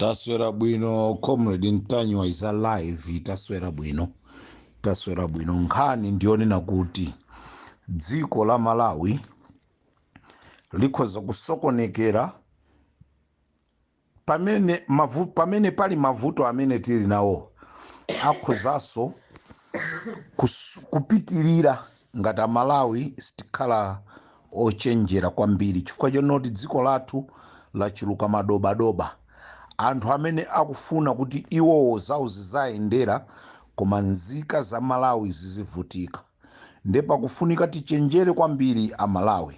Taswera bwino Comrade Ntanyiwa is alive. Taswera bwino nkhani ndionena kuti dziko la Malawi likhoza kusokonekera pamene pali mavuto amene tili nawo akhozanso kupitirira ngati Malawi sitikhala ochenjera kwambiri chifukwa chonoti dziko lathu Lachuluka Madobadoba. Anthu amene akufuna kuti iwowo zawo zizayendera koma nzika za Malawi zizivutika. Ndepa kufunika tichenjere kwambiri Malawi.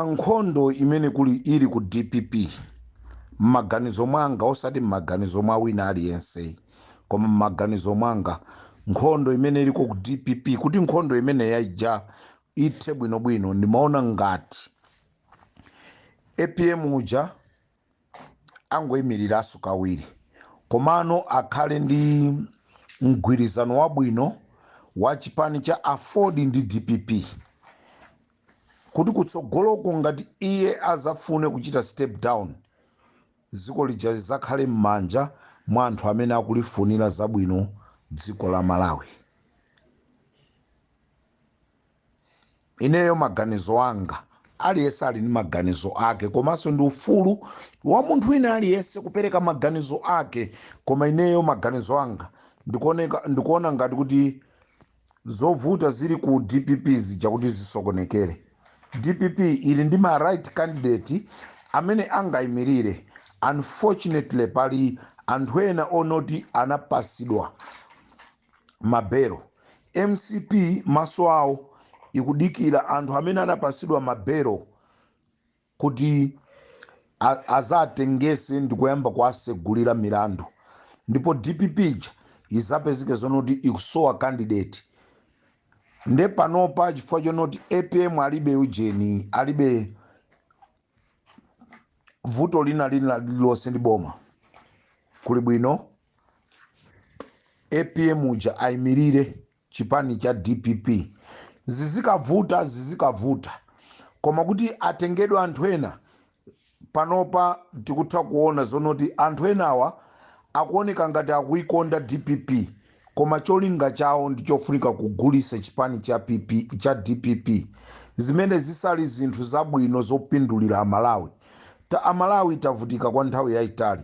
Nkhondo imene ili ku DPP m'maganizo mwanga osati m'maganizo mwa wina aliyense koma m'maganizo mwanga nkhondo imene iliko ku DPP kuti nkhondo imene yaija ithe bwinobwino ndimaona ngati APM uja angoyimiriranso kawiri komano akhale ndi mgwirizano wabwino wa chipani cha AFORD ndi DPP kuti kutsogoloko ngati iye azafune kuchita step down dziko lija lizakhale m'manja mwa anthu amene akulifunira zabwino dziko la Malawi. Ineyo maganizo anga aliyense ali ndi maganizo ake komanso ndi ufulu wa munthu wina aliyense kupereka maganizo ake, koma ineyo maganizo anga ndikuona ngati kuti zovuta zili ku DPP zija kuti zisokonekere. DPP ili ndi ma right candidate amene angayimirire. Unfortunately pali anthu ena onoti anapasidwa mabelo. MCP maso awo ikudikira anthu amene anapasidwa mabelo kuti azatengese ndikuyamba kuasegulira milandu, ndipo DPP izapezeke zonoti ikusowa candidate. Nde panopa chifukwa chonoti APM alibe ujeni, alibe vuto lina lililonse ndi boma, kuli bwino APM uja ayimirire chipani cha DPP. Zizikavuta koma kuti atengedwe anthu ena panopa tikutha kuona zonoti anthu enawa akuoneka ngati akuikonda DPP koma cholinga chawo ndichofunika kugulisa chipani cha DPP. Zimene zisali zinthu zabwino zopindulira Amalawi. Amalawi tavutika kwa nthawi yayitali.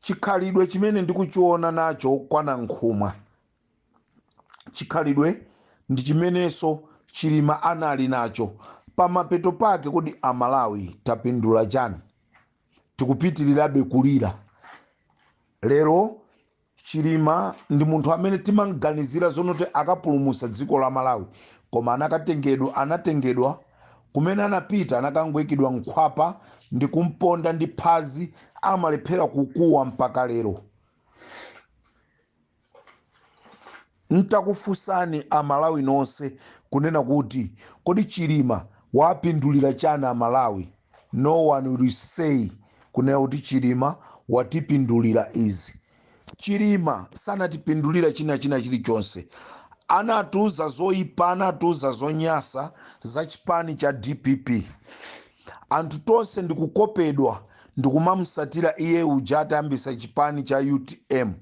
Chikhalidwe chimene ndikuchiona nacho kwana nkhumwa, chikhalidwe ndi chimenenso Chilima anali nacho. Pamapeto pake kuti Amalawi tapindula chani? Tikupitirirabe kulira. Lero Chilima ndi munthu amene timanganizira zonoti akapulumusa dziko la Malawi koma anatengedwa kumene anapita anakangoyikidwa nkhwapa ndi kumponda ndi phazi, amalephera kukuwa mpaka lero. Ntakufunsani Amalawi nonse kunena kuti kodi Chilima wapindulira chani Amalawi? No one will say kunena kuti Chilima watipindulira izi. Chilima sanatipindulira china chilichonse. Anatuza zoyipa, anatuza zonyasa za chipani cha DPP. Anthu tonse ndikukopedwa ndikumamsatira iye uja atayambisa chipani cha UTM.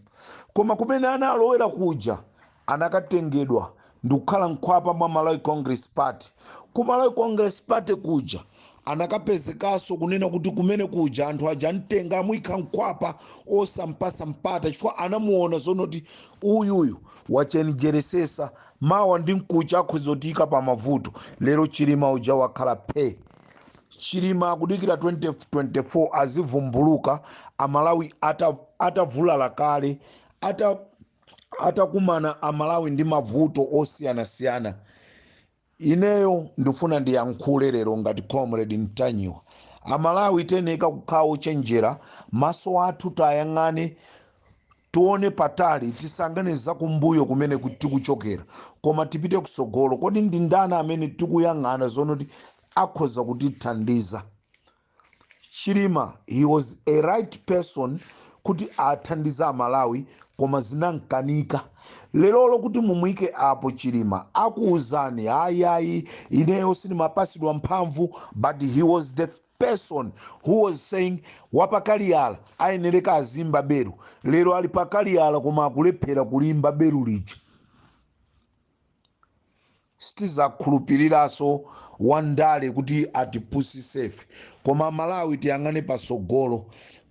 Koma kumene analowera kuja anakatengedwa ndikukhala nkhwapa mwa Malawi Congress Party. Ku Malawi Congress Party kuja anakapezekaso kunena kuti kumene kuja anthu aja amtenga amuyika nkhwapa osampasa mpata chifukwa anamuona zonoti uyuyu wachenjeresesa mawa ndi nkucha akhuzotika pa mavuto. Lero Chilima uja wakhala phe. Chilima akudikira 2024 azivumbuluka Amalawi atavulala kale, atakumana Amalawi ndi mavuto osiyanasiyana. Ineyo ndifuna ndiyankhule lero ngati Comrade Ntanyiwa. Amalawi teneka kukhala ochenjera, maso athu tayang'ane tuone patali, tisangane zakumbuyo kumene tikuchokera koma tipite kutsogolo. Kodi ndi ndani amene tikuyang'ana zonoti akhoza kutithandiza? Chilima, he was a right person kuti athandiza Amalawi koma zinankanika. Lero kuti mumwike apo Chilima akuuzani hayi ineyo sinimapasidwa mphamvu, but he was the person who was saying wapakaliyala ayenereka azimba beru, lero ali pakaliyala koma akulephera kulimba beru lija. Sitizakhulupiriraso wandale kuti atipusisefe, koma Malawi tiyang'ane pasogolo.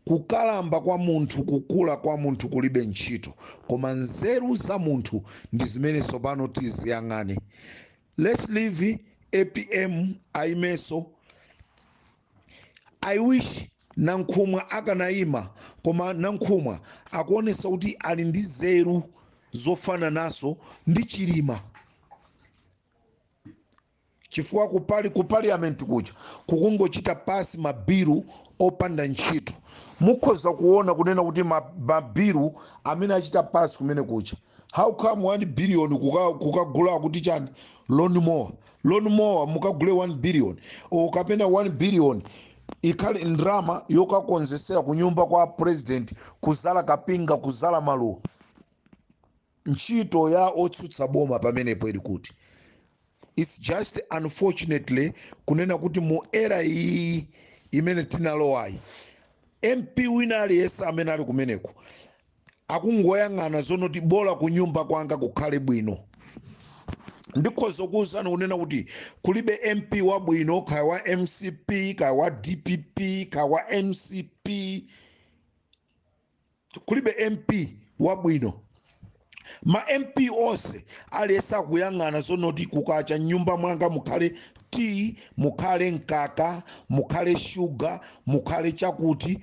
Kukalamba kwa munthu, kukula kwa munthu kulibe ntchito, koma nzeru za munthu ndi zimene sopano tiziyang'ane. Let's leave APM Adzayimenso. I wish Nankhumwa akanayima, koma Nankhumwa akuonesa kuti ali ndi nzeru zofana naso ndi Chilima. Chifukwa ku parliament kuja kukungochita pasi mabiru opanda ntchito. Mukhoza kuona kunena kuti mabiru amene achita pasi kumene kuja. How come 1 billion kukagula kuti chani loan more mukagule 1 billion o kapena 1 billion ikhale ndrama yokakonzesera kunyumba kwa president kuzala kapinga kuzala maluwa. Ntchito ya otsutsa boma pamenepo ili kuti. It's just unfortunately kunena kuti mu era iyi imene tinalowayi MP wina aliyesa amene ali kumeneko akungoyang'ana zonoti bola kunyumba kwanga kukhale bwino. Ndikhoza kuwuzani kunena kuti kulibe MP wabwino, kaya wa MCP, kaya wa DPP, kaya wa MCP, kulibe MP wabwino. Ma MP onse aliyesa kuyang'ana zonoti kukacha nyumba mwanga mukhale tea, mukhale nkaka, mukhale sugar, mukhale chakuti.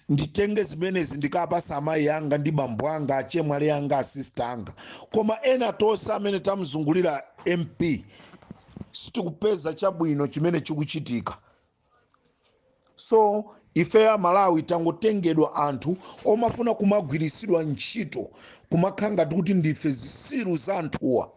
Nditenge zimenezi ndikapasa amayi anga ndi bambo anga, achemwali anga, asista anga. Koma ena tonse amene tamzungulira MP sitikupeza chabwino chimene chikuchitika. So ife ya Malawi tangotengedwa anthu omafuna kumagwirisidwa ntchito, kumakhanga kuti ndife zisiru za anthuwa.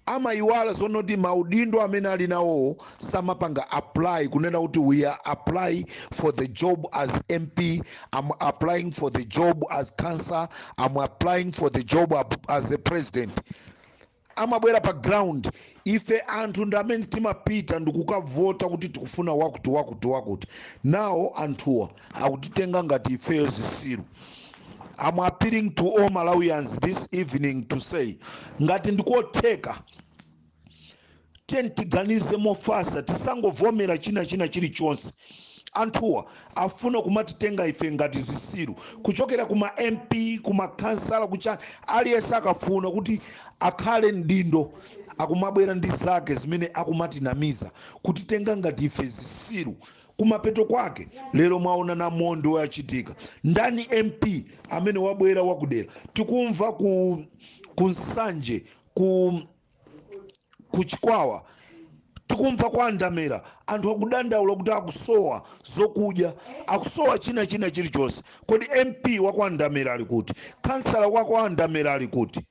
Amayiwala zonoti maudindo amene ali nawo samapanga apply kunena kuti we are applying for the job as MP, I'm applying for the job as councillor, I'm applying for the job as a president. Amabwera pa ground ife anthu ndi amene timapita ndikukavota kuti tikufuna wakuti. Now anthuwa akutitenga ngati ifeyo zisiru. I'm appealing to all Malawians this evening to say, ngati ndikotheka tiganize mofasa, tisangovomera china chilichonse. Anthuwa afuna kumatitenga ife ngati zisiru, kuchokera kuma MP, kuma kansala, kuchani aliyesa akafuna kuti akhale ndindo akumabwera ndi zake zimene akumatinamiza kutitenga ngati ife zisiru. Kumapeto kwake lero mwaona na mondo yachitika. Ndani MP amene wabwera wakudera? Tikumva ku Nsanje, ku Chikwawa, tikumva kwa Ndamera anthu akudandaula kuti akusowa zokudya, akusowa china chilichonse. Kodi MP wakwa Ndamera ali kuti? Kansala wakwa Ndamera ali kuti?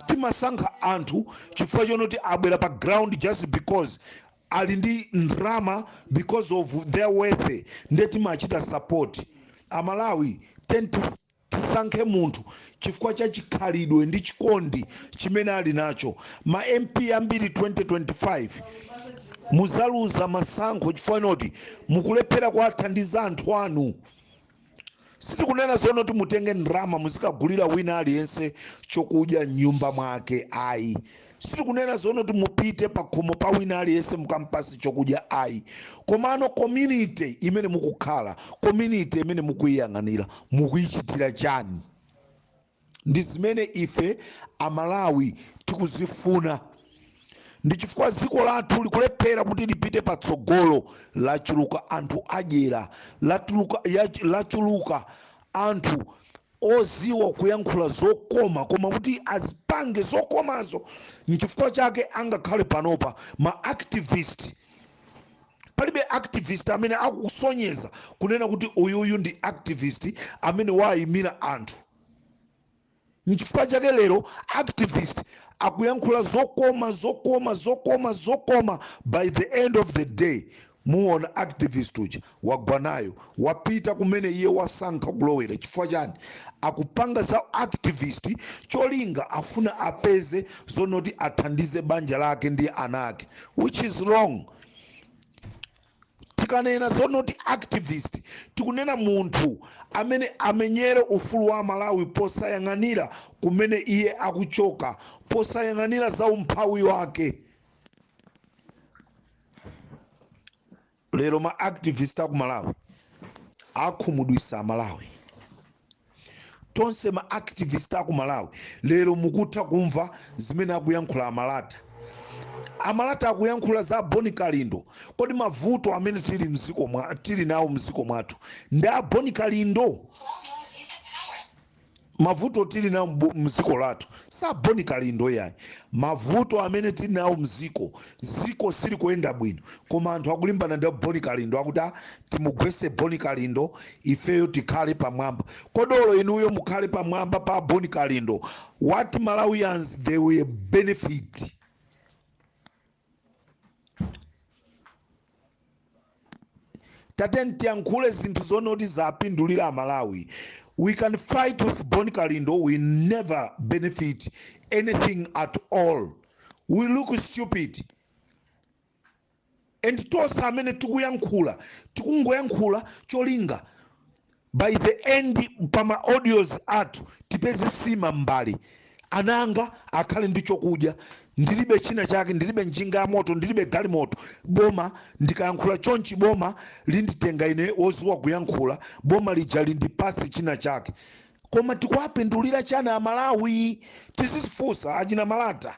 Timasankha anthu chifukwa chonoti abwera pa ground just because ali ndi ndrama, because of their worth, ndeti machita support. Amalawi tisankhe munthu chifukwa cha chikhalidwe ndi chikondi chimene ali nacho. Ma MP ambiri 2025 muzaluza masankho chifukwa noti mukulephera kuwathandiza anthu anu. Sitikunena zonoti mutenge ndrama muzikagulira wina aliyense chokudya nyumba mwake, ayi. Sitikunena zonoti mupite pa khomo pa wina aliyense mukampasi chokudya, ayi. Komano community imene mukukhala, community imene mukuyang'anira, mukuyichitira chani? Ndi zimene ife Amalawi tikuzifuna. Ndi chifukwa dziko lathu likulephera kuti lipite patsogolo. Lachuluka anthu adyera, lachuluka anthu oziwa kuyankhula zokoma, koma kuti azipange zokomazo. Nchifukwa chake angakhale panopa ma activist, palibe activist amene akusonyeza kunena kuti uyuyu ndi activist amene wayimira anthu. Nchifukwa chake lero activist akuyankhula zokoma. By the end of the day muona activist uja wagwanayo wapita kumene iye wasankha kulowera. Chifukwa chani? Akupanga za activist cholinga afuna apeze zonoti athandize banja lake ndi anake, which is wrong. tikanena zonoti activist tikunena munthu amene amenyere ufulu wa Malawi posayang'anira kumene iye akuchoka, posayang'anira za umphawi wake. Lero ma activist aku Malawi akhumudwisa Malawi. Tonse ma activist aku Malawi lero mukutha kumva zimene akuyankhula Amalata. Amalata akuyankhula za Boni Kalindo. Kodi mavuto amene tili nawo mziko mwathu ndi a Boni Kalindo? Mavuto tili nawo mziko lathu sa Boni Kalindo yayi. Mavuto amene tili nawo ziko sili kuyenda bwino, koma anthu akulimbana ndi Boni Kalindo akuti timugwese Boni Kalindo ifeyo tikhale pamwamba. Kodolo inuyo mukhale pamwamba pa Boni Kalindo. What Malawians they will benefit. Tatenti yankhule zinthu zonoti zapindulira Malawi. We can fight with Boni Kalindo, we never benefit anything at all. We look stupid. And tosa amene tikungoyankhula cholinga. By the end pama audios athu tipeze sima mbali. Ananga akhale ndi chokudya, ndilibe china chake, ndilibe njinga ya moto, ndilibe gali moto. Boma ndikayankhula chonchi boma linditenga ine oziwa kuyankhula, boma lija lindipase china chake. Koma tikuwapindulira chana Malawi, tisifusa achina Malata.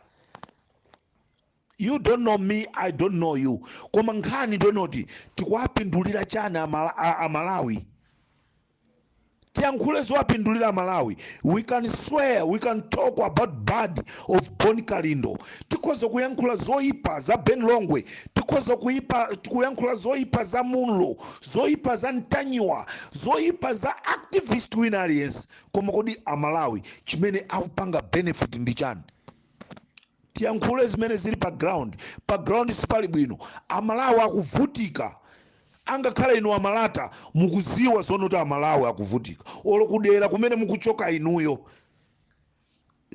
You don't know me, I don't know you. Koma nkhani donoti tikuwapindulira chana Malawi. Tiyankhule zowapindulira Malawi. We can swear, we can talk about bad of Boni Kalindo. Tikoza kuyankhula zoipa za Ben Longwe, tikoza kuyankhula zoipa za Munlo, zoipa za Ntanyiwa, zoipa za activist wina aliyense. Koma kodi Malawi chimene akupanga benefit ndi chani? Tiyankhule zimene zili pa ground sipali bwino. Malawi akuvutika. Angakhala inu Amalata mukuziwa zonoti Malawi akuvutika. Olo kudera kumene mukuchoka inuyo.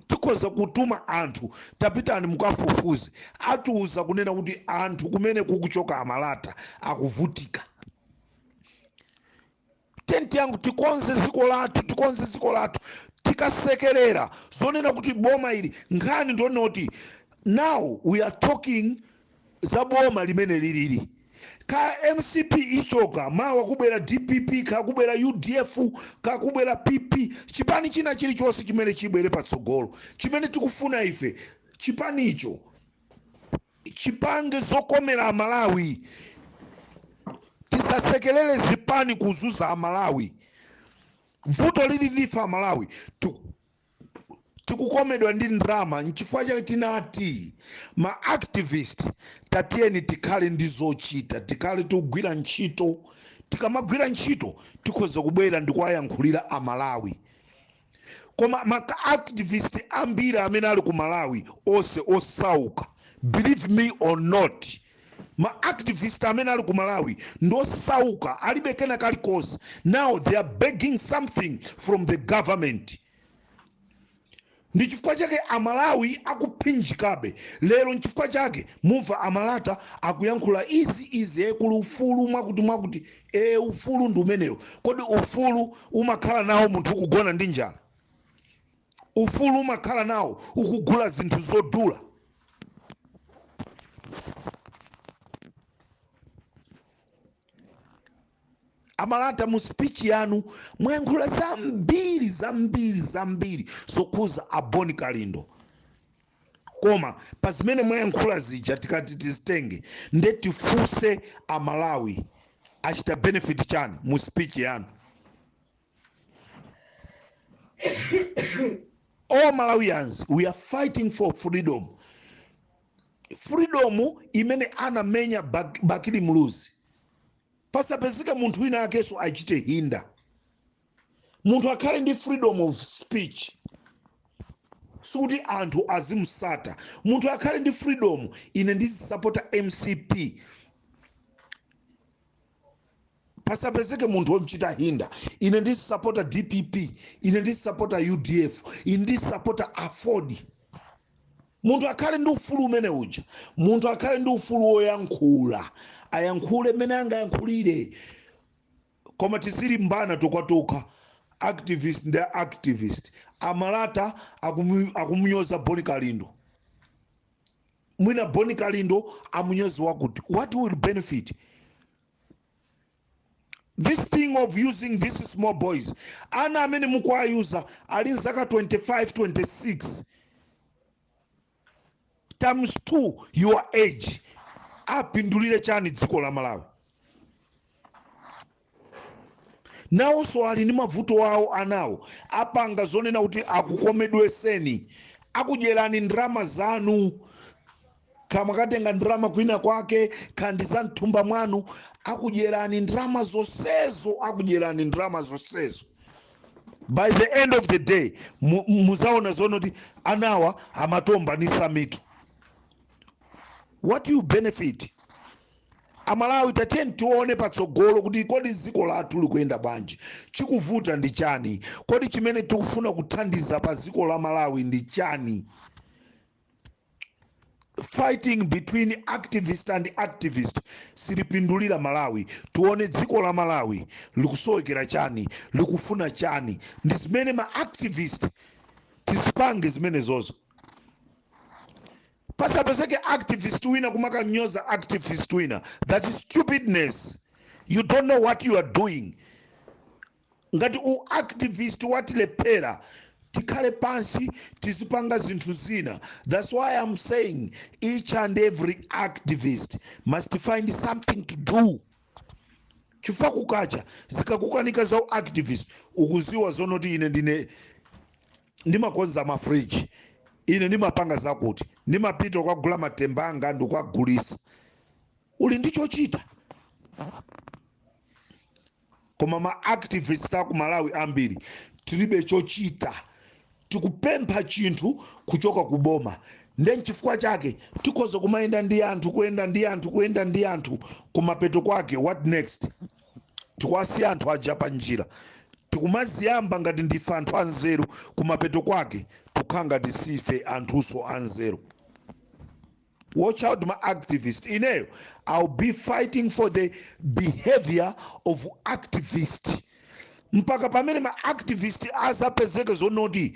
Tikoza kutuma anthu tapitani mukafufuze. Atiuza kunena kuti anthu kumene kukuchoka Amalata akuvutika. Tenti yangu tikonze ziko lathu. Tikasekerera zonena kuti boma ili nkhani ndonoti now we are talking za boma limene lilili. Ka MCP ichoka mawa kubera DPP, ka kubera UDF, ka kubera PP, chipani china chilichonse chimene chibwere patsogolo. Chimene tikufuna ife chipani icho chipange zokomera Malawi. Tisasekelele zipani kuzuza Malawi. Vuto lili lifa Malawi tikukomedwa ndi ndrama nchifukwa chake tinati ma activist tatieni tikhale ndi zochita, tikhale tugwira ntchito. Tikamagwira ntchito tikhoza kubwera ndi kuwayankhulira Malawi. Koma ma activist ambiri amene ali ku Malawi ose osauka, believe me or not, ma activist amene ali ku Malawi ndosauka, alibe kena kalikonse. Now they are begging something from the government. Ndi chifukwa chake Amalawi akupinjikabe. Lero nchifukwa chake mumva Amalata akuyankhula izi kuli ufulu mwakuti ufulu ndi umenewo. Kodi ufulu umakhala nawo munthu ukugona ndi njala? Ufulu umakhala nawo ukugula zinthu zodula? Amalata mu speech yanu mwayankhula zambiri zokhuza a Boni Kalindo. Koma pazimene mwayankhula zija tikati tizitenge nde tifuse Amalawi achita benefit chani mu speech yanu. All Malawians, we are fighting for freedom. Freedom imene anamenya Bakili Muluzi. Pasapezeka munthu wina akeso achite hinda. Munthu akhale ndi freedom of speech. Suti anthu azimusata. Munthu akhale ndi freedom. Ine ndisapota MCP. Pasapezeke munthu wochita hinda. Ine ndisapota DPP. Ine ndisapota UDF. Ine ndisapota AFORD. munthu akhale ndi ufulu umene uja, munthu akhale ndi ufulu woyankhula, ayankhule mmene angayankhulire, koma tisili mbana tokwatoka. Activist ndi activist, amalata akumunyoza Boni Kalindo, mwina Boni Kalindo amunyozi wakuti. What will benefit? This thing of using these small boys, ana amene mukuwayuza ali zaka 25 26 times 2 your age, apindulire chani dziko la Malawi? Nawonso ali ndi mavuto wawo anawo, apanga zonena kuti akukomedweseni, akudyerani ndrama zanu, kama katenga ndrama kwina kwake kandi za mthumba mwanu, akudyerani ndrama zonsezo, akudyerani ndrama zonsezo. By the end of the day muzaona zonoti anawa amatomba ni samitu. What you benefit? Amalawi tateni tione patsogolo kuti kodi dziko lathu likuyenda bwanji, chikuvuta ndi chani, kodi chimene tikufuna kuthandiza pa dziko la Malawi ndi chani. Fighting between activist and activist silipindulira Malawi. Tuone dziko la Malawi likusowekera chani, likufuna chani, ndi zimene ma activist tisipange zimene zozo. Pasapeseke activist wina kumaka nyoza activist wina, that is stupidness. You don't know what you are doing. Ngati u activist watilepera, tikhale pansi tizipanga zinthu zina. That's why I'm saying each and every activist must find something to do. Chifukwa kukacha zikakukanika za activist ukuziwa zonoti ine ndimakonza mafridge, ine ndimapanga zakuti, ndimapita ukagula matemba anga ndikugulisa, uli ndicho chita. Koma ma activist aku Malawi ambiri tilibe chochita, tikupempha chinthu kuchoka kuboma, ndi chifukwa chake tikoza kumayenda ndi anthu, kuyenda ndi anthu kumapeto kwake. What next? Tikwasiya anthu aja pa njira, tikumaziyamba ngati ndife anthu anzeru, kumapeto kwake tukhanga tisife anthuso anzeru. Watch out my activist. Ineyo I'll be fighting for the behavior of activist mpaka pamene ma activist azapezeke zonoti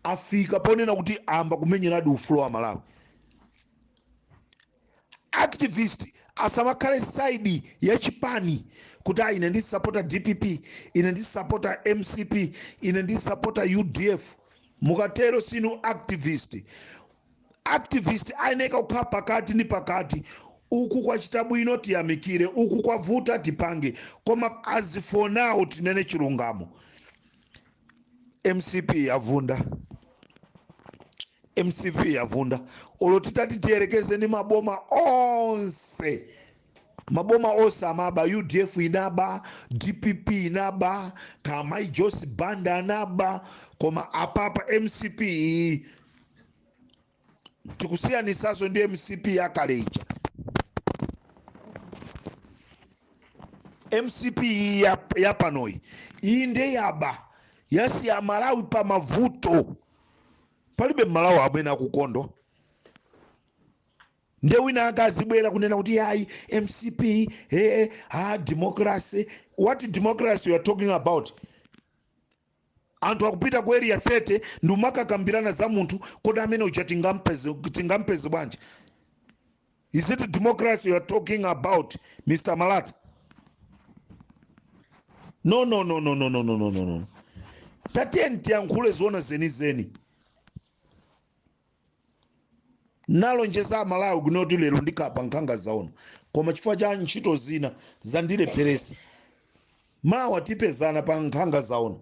afika ponena kuti amba kumenyeradi ufulu wa Malawi. Activist asamakhale side ya chipani kuti ine ndi supporta DPP, ine ndi supporta MCP, ine ndi supporta UDF. Mukatero sinu activist. Activist aineka kukhala pakati ni pakati, uku kwa chitabu ino tiyamikire, uku kwa vuta tipange, koma as for now tinene chilungamo. MCP yavunda, MCP yavunda. Olotitati tiyerekeze ni maboma onse, maboma onse amaba, UDF inaba, DPP inaba, kama Josi Banda anaba, koma apapa MCP tikusiyanisaso ndi MCP yakaleja. MCP ya panoi inde yaba yasi ya Malawi pa mavuto, palibe Malawi abwena kukondo. Nde wina akazibwera kunena kuti hayi MCP democracy. What democracy you are talking about? Anthu akupita ku area 30 ndumaka kambirana za munthu kodi amene ucha tingampeze bwanji. Is it democracy you are talking about, Mr. Malata? No. Tatiyeni tiyankhule zona zeni. Nalonjeza Malawi kunoti lero ndikapa nkhanga zaona, koma chifukwa cha ntchito zina zandilepheresa mawa tipezana pa nkhanga zaona.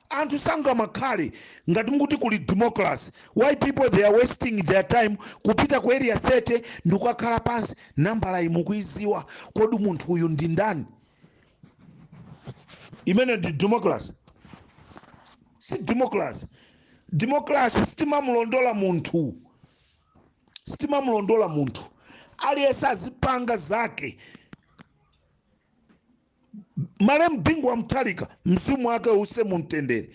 Anthu sanga makhale ngati mukuti kuli democracy. Why people they are wasting their time kupita ku area 30 ndikukhala pansi nambala imukuiziwa kodi munthu uyu ndi ndani? Imene ndi democracy? Si democracy. Democracy sitimamulondola munthu, sitimamulondola munthu aliyesa azipanga zake. Malemu Bingwa Mutharika mzimu wake use mumtendere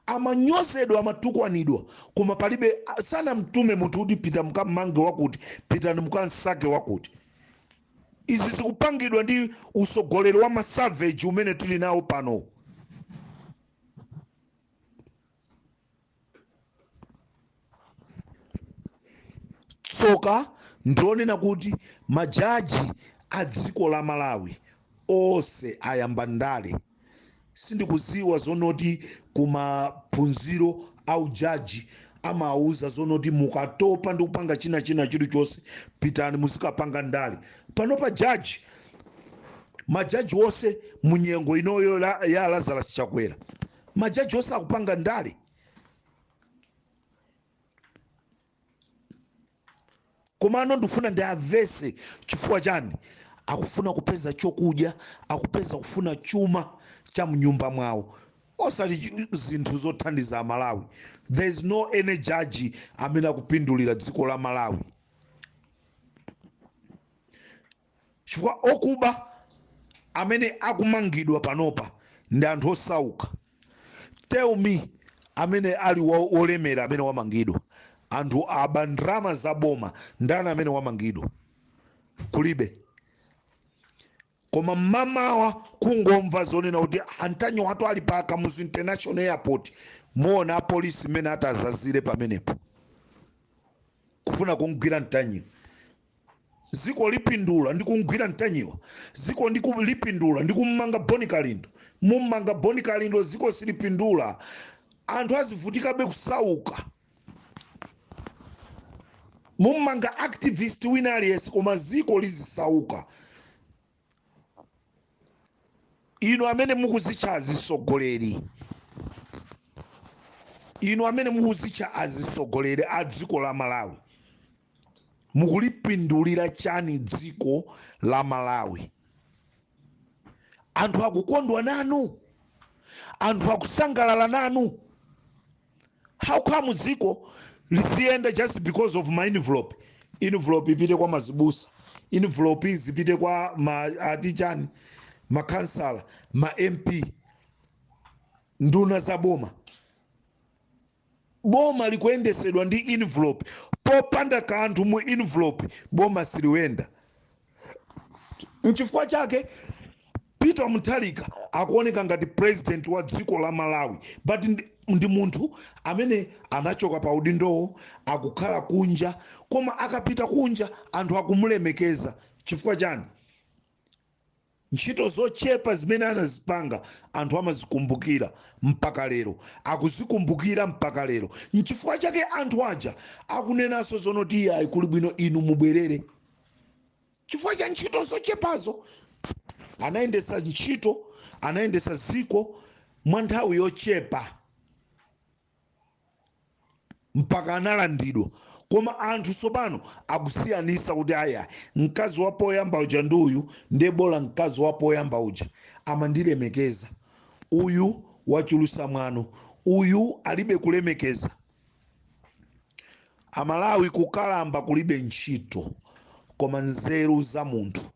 amanyozedwa amatukwanidwa koma palibe sana mtume munthu kuti pita mkammange wakuti pitani mkansake wakuti. Izi zikupangidwa ndi usogoleri wa masavage umene tili nawo pano. Tsoka ndionena kuti majaji a dziko la Malawi onse ayamba ndale. Sindikuziwa zonoti kumaphunziro au jaji amauza zonoti mukatopa ndi kupanga china chilichonse pitani muzikapanga ndale. Pano pa jaji majaji onse munyengo inoyo ya Lazarus Chakwera majaji onse akupanga ndale. Koma ano ndifuna ndiavese chifukwa chani akufuna kupeza chokudya, akupeza kufuna chuma cha mnyumba mwawo osali zinthu zothandiza Malawi. There is no any judge amene akupindulira dziko la Malawi. Chifukwa okuba amene akumangidwa panopa ndi anthu osauka. Tell me amene ali olemera amene wamangidwa. Anthu aba ndrama za boma ndani amene wamangidwa kulibe. Koma mamawa kungomva zonena kuti Ntanyiwa watu ali pa Kamuzu International Airport muona polisi mene atazazire pamenepo kufuna kungwira Ntanyiwa. Dziko lipindula ndi kungwira Ntanyiwa. Dziko lipindula ndi kumanga Bonikalindo. Mumanga Bonikalindo dziko silipindula. Anthu azivutikabe kusauka. Mumanga activist wina aliyesi koma dziko lizisauka. Ino amene mukuzicha azisogoleri. Ino amene mukuzicha azisogoleri a dziko la Malawi. Mukulipindulira chani dziko la Malawi. Anthu akukondwa nanu. Anthu akusangalala nanu. How come dziko lisienda just because of my envelope? Envelope ipite kwa mazibusa. Envelope izipite kwa atichani. Makansala, ma MP, nduna za boma. Boma likuendesedwa ndi envelope. Popanda kanthu mu envelope, boma siliwenda. Nchifukwa chake, Peter Mutharika akuoneka ngati president wa dziko la Malawi. But ndi munthu amene anachoka pa udindo akukhala kunja. Koma akapita kunja, anthu akumulemekeza. Chifukwa chani? Ntchito zochepa zimene anazipanga anthu amazikumbukira mpaka lero. Akuzikumbukira mpaka lero. Nchifukwa chake anthu aja akunenaso zonoti iyayi kuli bwino inu mubwerere. Chifukwa cha ntchito zochepazo anayendesa ntchito, anayendesa dziko mwa nthawi yochepa mpaka analandidwa. Koma anthu sopano akusiyanisa kuti aya mkazi wapo oyamba uja ndi uyu ndiye bola mkazi wapo oyamba uja amandilemekeza. Uyu wachulusa mwano, uyu alibe kulemekeza. Amalawi kukalamba kulibe ntchito koma nzeru za munthu.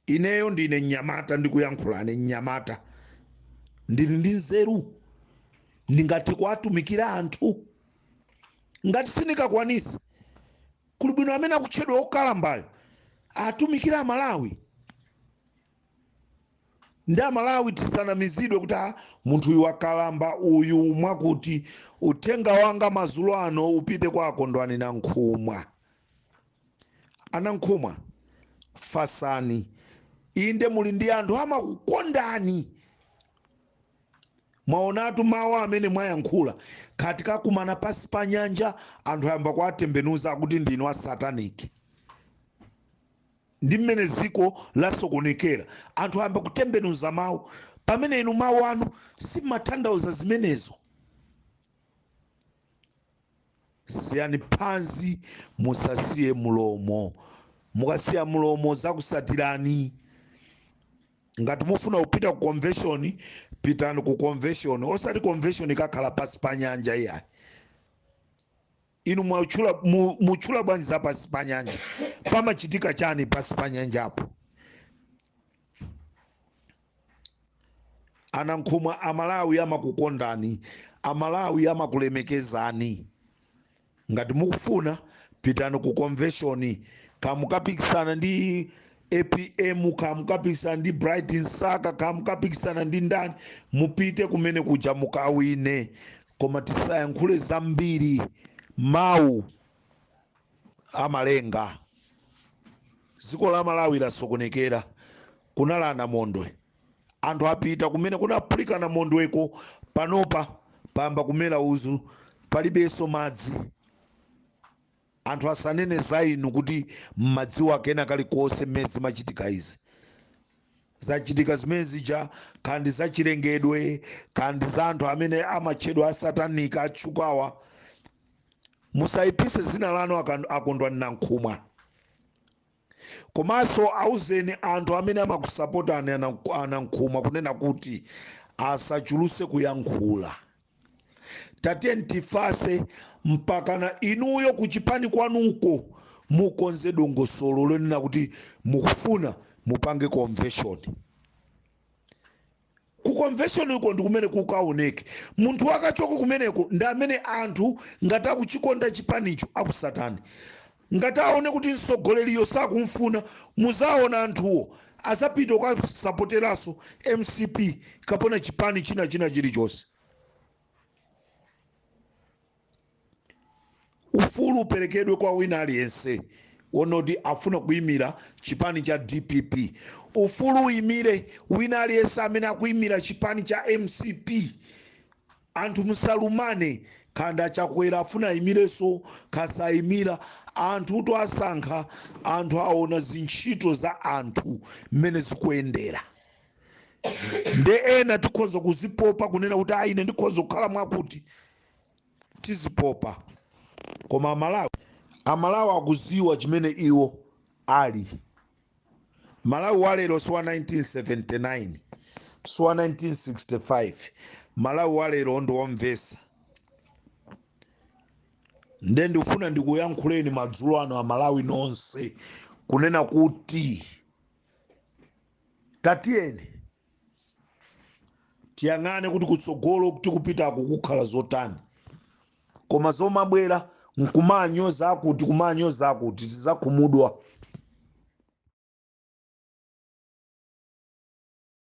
Ineyo ndine Nyamata ndikuyankhulane Nyamata. Ndili ndi nzeru. Ndingati kwatumikira anthu. Ngati sinikakwanisa kuli bwino amene akutchedwa okalambayo atumikira Malawi. Ndi Malawi tisanamizidwe kuti munthu uyu wakalamba uyu mwakuti utenga wanga mazulo ano upite kwa akondwani na nkhumwa. Ana nkhumwa fasani. Inde muli ndi anthu amakukondani. Mwaonatu mawu amene mwayankhula katika kumana pasi pa nyanja anthu ayamba kwatembenuza kuti ndinu a satanic. Ndi mmene dziko lasokonekera anthu ayamba kutembenuza mawu pamene inu mawu anu simatanthauza zimenezo. Siyani phansi musasiye mulomo. Mukasiya mulomo zakusatirani. Ngati mufuna kupita ku convention, pitani ku convention. Osati convention ikakhala pasi pa nyanja iya. Inu muchula bwanji za pasi pa nyanja. Pamachitika chani pasi pa nyanja apo? anankhumwa amalawi amakukondani, amalawi amakulemekezani. Ngati mukufuna pitani ku convention, kamukapikisana ndi APM, kamukapikisana ndi Bright Nsaka, kamukapikisana ndi ndani, mupite kumene kuja mukawine. Koma tisayankhule zambiri, mawu amalenga. Dziko la Malawi lasokonekera, kunala namondwe. Anthu apita kumene kunaphulika namondweko, panopa pamba kumera uzu, palibenso madzi. Anthu asanene za inu kuti m'madziwo akena kalikonse mmezi machitika izi. Zachitika zimezi ja kandi zachilengedwe, kandi za anthu amene amatchedwa asatanika atchukawa. Musayipise zina lanu akondwa nankhumwa. Komanso auzeni anthu amene amakusapotani anankhumwa kunena kuti asachuluse kuyankhula. Tatiyeni tifase mpakana inuyo kuchipani kwanuko mukonze dongosolo lonena kuti mukufuna mupange convention. Ku convention uko ndikumene kukaoneke. Munthu akachoka kumeneko ndi amene anthu ngati akuchikonda chipanicho akusatani. Ngati aone kuti msogoleriyo sakumfuna, muzaona anthuwo azapita ukasapoteraso MCP kapona chipani china chilichonse. Ufulu uperekedwe kwa wina aliyense wonoti afuna kuyimira chipani cha DPP. Ufulu uyimire wina aliyense amene akuyimira chipani cha MCP. Anthu musalumane, khanda chakwera afuna ayimireso kasayimira. Anthu to asankha, anthu aona zintchito za anthu mmene zikuyendera. Nde ena tikhoza kuzipopa kunena kuti ine ndikhoza kukhala mwakuti tizipopa. Koma amalawi akuziwa chimene iwo ali. Malawi walero siwa 1979, siwa 1965. Malawi walero ndiwomvesa. Nde ndifuna ndikuyankhuleni madzulo ano amalawi nonse kunena kuti tatiyeni tiyang'ane kuti kutsogolo kuti kupita kukhala zotani. Koma zomabwera nkumanyoza akuti tizakhumudwa.